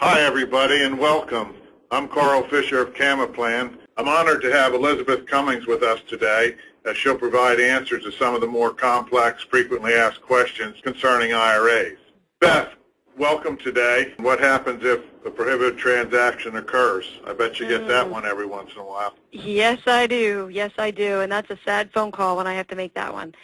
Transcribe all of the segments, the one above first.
Hi, everybody, and welcome. I'm Carl Fisher of CamaPlan. I'm honored to have Elizabeth Cummings with us today, as she'll provide answers to some of the more complex, frequently asked questions concerning IRAs. Beth, welcome today. What happens if a prohibited transaction occurs? I bet you get that one every once in a while. Yes, I do. Yes, I do. And that's a sad phone call when I have to make that one.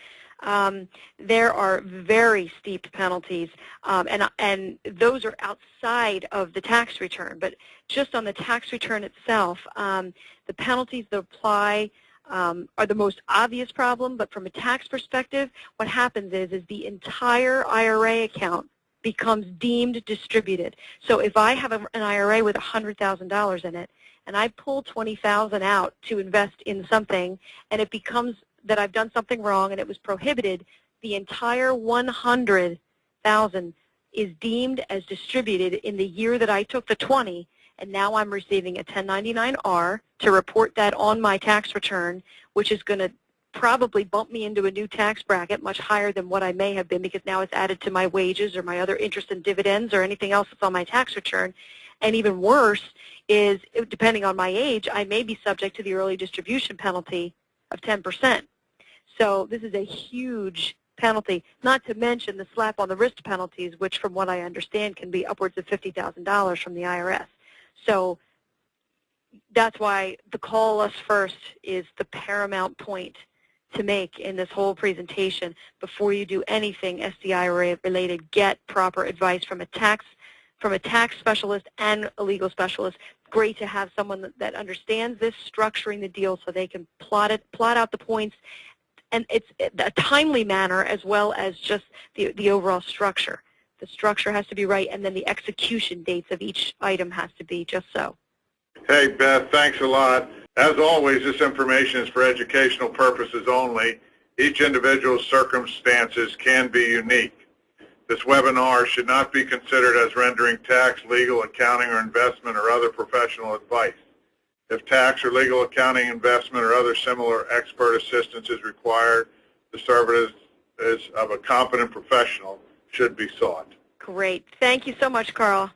There are very steep penalties, and those are outside of the tax return. But just on the tax return itself, the penalties that apply are the most obvious problem. But from a tax perspective, what happens is the entire IRA account becomes deemed distributed. So if I have an IRA with $100,000 in it, and I pull $20,000 out to invest in something, and it becomes that I've done something wrong and it was prohibited, the entire $100,000 is deemed as distributed in the year that I took the 20, and now I'm receiving a 1099-R to report that on my tax return, which is going to probably bump me into a new tax bracket much higher than what I may have been, because now it's added to my wages or my other interest and dividends or anything else that's on my tax return. And even worse is, depending on my age, I may be subject to the early distribution penalty of 10%. So this is a huge penalty, not to mention the slap on the wrist penalties, which from what I understand can be upwards of $50,000 from the IRS. So that's why the call us first is the paramount point to make in this whole presentation. Before you do anything SDIRA related, get proper advice from a tax specialist and a legal specialist. Great to have someone that understands this, structuring the deal so they can plot out the points, and it's a timely manner as well as just the overall structure. The structure has to be right, and then the execution dates of each item has to be just so. Hey, Beth, thanks a lot. As always, this information is for educational purposes only. Each individual's circumstances can be unique. This webinar should not be considered as rendering tax, legal, accounting, or investment or other professional advice. If tax or legal, accounting, investment, or other similar expert assistance is required, the service of a competent professional should be sought. Great. Thank you so much, Carl.